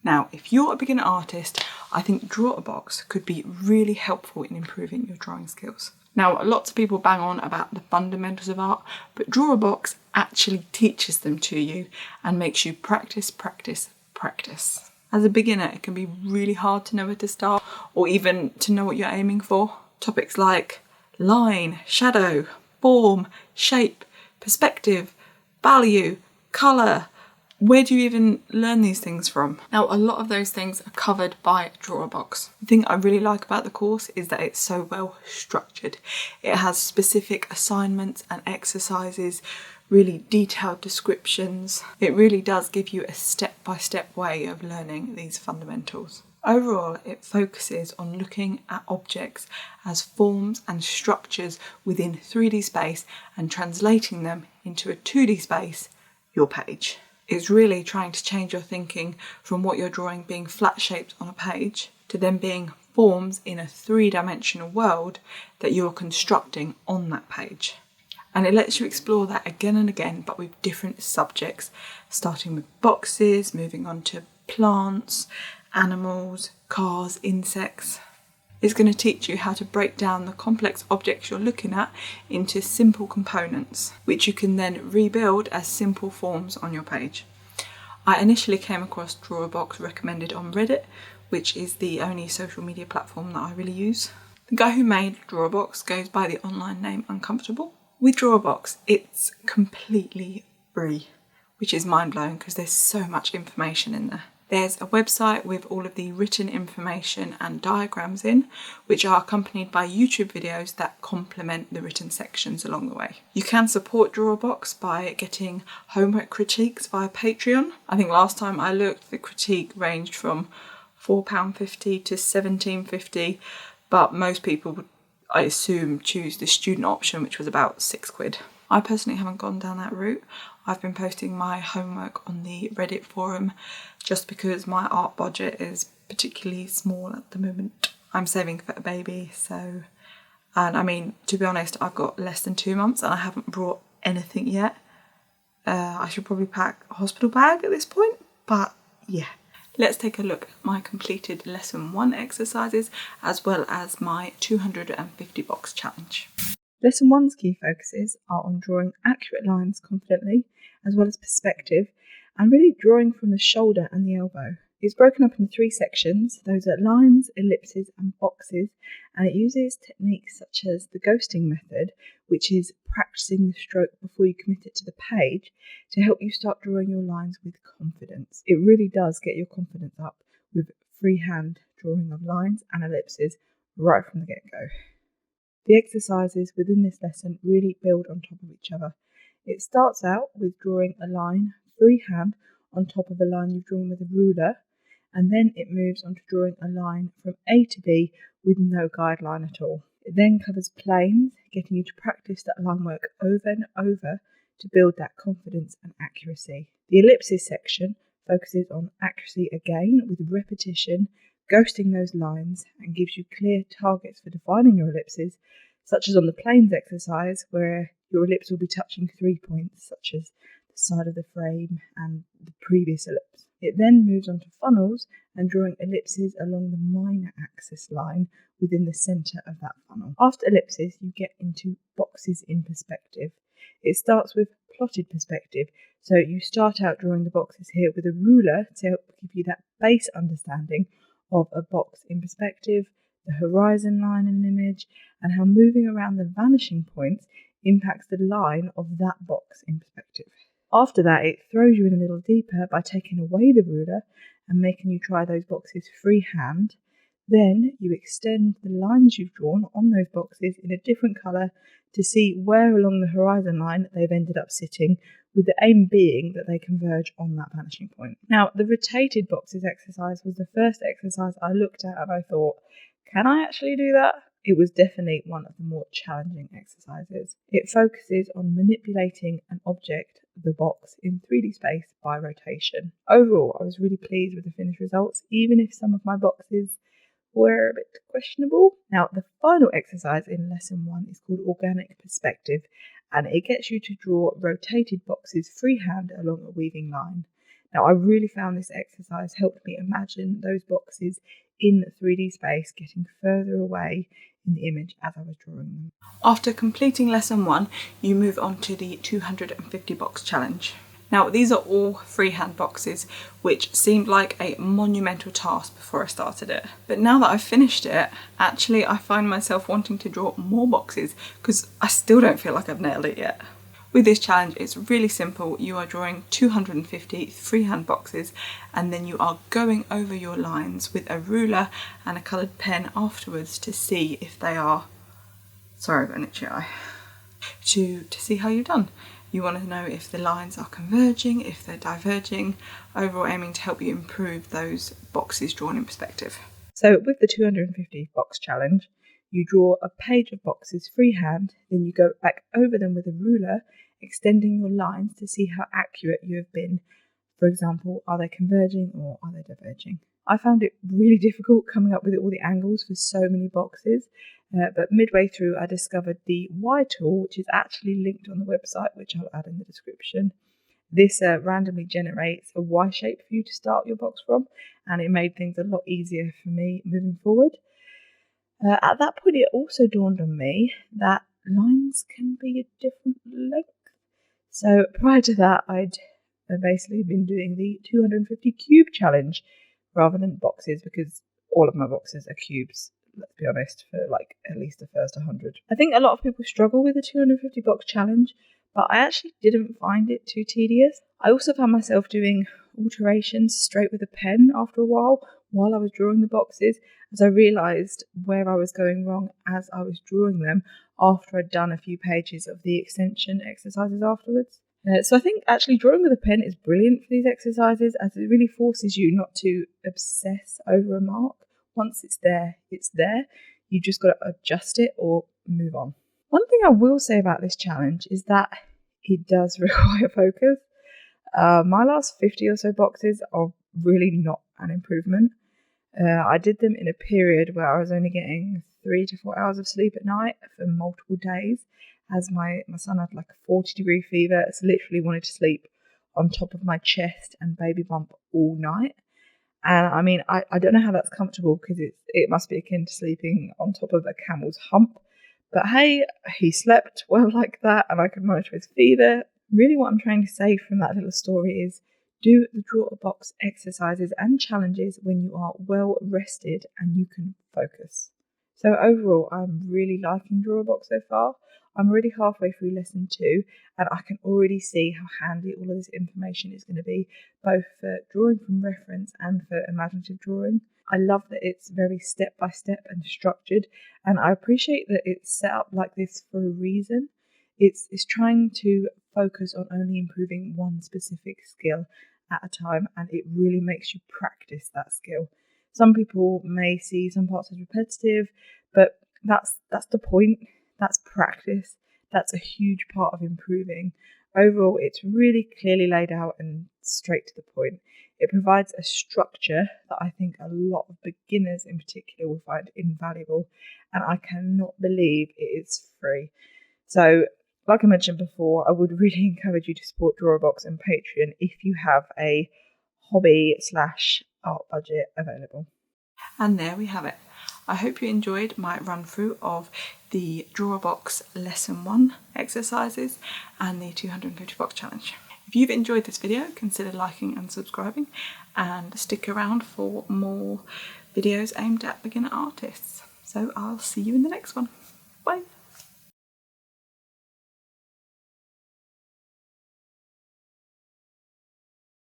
Now, if you're a beginner artist, I think Drawabox could be really helpful in improving your drawing skills. Now, lots of people bang on about the fundamentals of art, but Drawabox actually teaches them to you and makes you practice, practice, practice. As a beginner, it can be really hard to know where to start or even to know what you're aiming for. Topics like line, shadow, form, shape, perspective, value, colour. Where do you even learn these things from? Now, a lot of those things are covered by Drawabox. The thing I really like about the course is that it's so well structured. It has specific assignments and exercises, really detailed descriptions. It really does give you a step-by-step way of learning these fundamentals. Overall, it focuses on looking at objects as forms and structures within 3D space and translating them into a 2D space, your page. It's really trying to change your thinking from what you're drawing being flat shapes on a page to them being forms in a 3-dimensional world that you're constructing on that page. And it lets you explore that again and again, but with different subjects, starting with boxes, moving on to plants, animals, cars, insects. It's going to teach you how to break down the complex objects you're looking at into simple components, which you can then rebuild as simple forms on your page. I initially came across Drawabox recommended on Reddit, which is the only social media platform that I really use. The guy who made Drawabox goes by the online name Uncomfortable. With Drawabox, it's completely free, which is mind-blowing because there's so much information in there. There's a website with all of the written information and diagrams in, which are accompanied by YouTube videos that complement the written sections along the way. You can support Drawabox by getting homework critiques via Patreon. I think last time I looked, the critique ranged from £4.50 to £17.50, but most people would, I assume, choose the student option, which was about £6. I personally haven't gone down that route. I've been posting my homework on the Reddit forum just because my art budget is particularly small at the moment. I'm saving for a baby, and I mean, to be honest, I've got less than 2 months and I haven't brought anything yet. I should probably pack a hospital bag at this point, but yeah. Let's take a look at my completed lesson 1 exercises as well as my 250 box challenge. Lesson 1's key focuses are on drawing accurate lines confidently, as well as perspective, and really drawing from the shoulder and the elbow. It's broken up into 3 sections. Those are lines, ellipses and boxes, and it uses techniques such as the ghosting method, which is practicing the stroke before you commit it to the page, to help you start drawing your lines with confidence. It really does get your confidence up with freehand drawing of lines and ellipses right from the get-go. The exercises within this lesson really build on top of each other. It starts out with drawing a line freehand on top of a line you've drawn with a ruler, and then it moves on to drawing a line from A to B with no guideline at all. It then covers planes, getting you to practice that line work over and over to build that confidence and accuracy. The ellipses section focuses on accuracy again with repetition, ghosting those lines, and gives you clear targets for defining your ellipses, such as on the planes exercise where your ellipse will be touching 3 points, such as the side of the frame and the previous ellipse. It then moves on to funnels and drawing ellipses along the minor axis line within the centre of that funnel. After ellipses, you get into boxes in perspective. It starts with plotted perspective, so you start out drawing the boxes here with a ruler to help give you that base understanding of a box in perspective, the horizon line in an image, and how moving around the vanishing points impacts the line of that box in perspective. After that, it throws you in a little deeper by taking away the ruler and making you try those boxes freehand. Then you extend the lines you've drawn on those boxes in a different colour to see where along the horizon line they've ended up sitting, with the aim being that they converge on that vanishing point. Now, the rotated boxes exercise was the first exercise I looked at and I thought, can I actually do that? It was definitely one of the more challenging exercises. It focuses on manipulating an object, the box, in 3D space by rotation. Overall, I was really pleased with the finished results, even if some of my boxes were a bit questionable. Now, the final exercise in lesson 1 is called organic perspective, and it gets you to draw rotated boxes freehand along a weaving line. Now, I really found this exercise helped me imagine those boxes in 3D space, getting further away in the image as I was drawing them. After completing lesson 1, you move on to the 250 box challenge. Now, these are all freehand boxes, which seemed like a monumental task before I started it. But now that I've finished it, actually I find myself wanting to draw more boxes because I still don't feel like I've nailed it yet. With this challenge, it's really simple. You are drawing 250 freehand boxes, and then you are going over your lines with a ruler and a coloured pen afterwards to see if they are, sorry, I've got an itchy eye, to see how you've done. You want to know if the lines are converging, if they're diverging, overall aiming to help you improve those boxes drawn in perspective. So with the 250 box challenge, you draw a page of boxes freehand, then you go back over them with a ruler, extending your lines to see how accurate you have been. For example, are they converging or are they diverging? I found it really difficult coming up with all the angles for so many boxes, but midway through I discovered the Y tool, which is actually linked on the website, which I'll add in the description. This randomly generates a Y shape for you to start your box from, and it made things a lot easier for me moving forward. At that point, it also dawned on me that lines can be a different length. So prior to that, I'd basically been doing the 250 cube challenge rather than boxes, because all of my boxes are cubes, let's be honest, for like at least the first 100. I think a lot of people struggle with the 250 box challenge, but I actually didn't find it too tedious. I also found myself doing alterations straight with a pen after a while I was drawing the boxes, as I realised where I was going wrong as I was drawing them after I'd done a few pages of the extension exercises afterwards. So I think actually drawing with a pen is brilliant for these exercises, as it really forces you not to obsess over a mark. Once it's there, it's there. You just got to adjust it or move on. One thing I will say about this challenge is that it does require focus. My last 50 or so boxes are really not an improvement. I did them in a period where I was only getting 3 to 4 hours of sleep at night for multiple days, as my son had like a 40-degree fever, so literally wanted to sleep on top of my chest and baby bump all night. And I mean, I don't know how that's comfortable, because it must be akin to sleeping on top of a camel's hump. But hey, he slept well like that, and I could monitor his fever. Really what I'm trying to say from that little story is, do the Drawabox exercises and challenges when you are well rested and you can focus. So overall, I'm really liking Drawabox so far. I'm already halfway through lesson 2, and I can already see how handy all of this information is going to be, both for drawing from reference and for imaginative drawing. I love that it's very step-by-step and structured, and I appreciate that it's set up like this for a reason. It's trying to focus on only improving one specific skill at a time, and it really makes you practice that skill. Some people may see some parts as repetitive, but that's the point. That's practice. That's a huge part of improving. Overall, it's really clearly laid out and straight to the point. It provides a structure that I think a lot of beginners in particular will find invaluable, and I cannot believe it is free. So, like I mentioned before, I would really encourage you to support Drawabox and Patreon if you have a hobby/art budget available. And there we have it. I hope you enjoyed my run through of the Drawabox lesson 1 exercises and the 250 box challenge. If you've enjoyed this video, consider liking and subscribing, and stick around for more videos aimed at beginner artists. So I'll see you in the next one. Bye.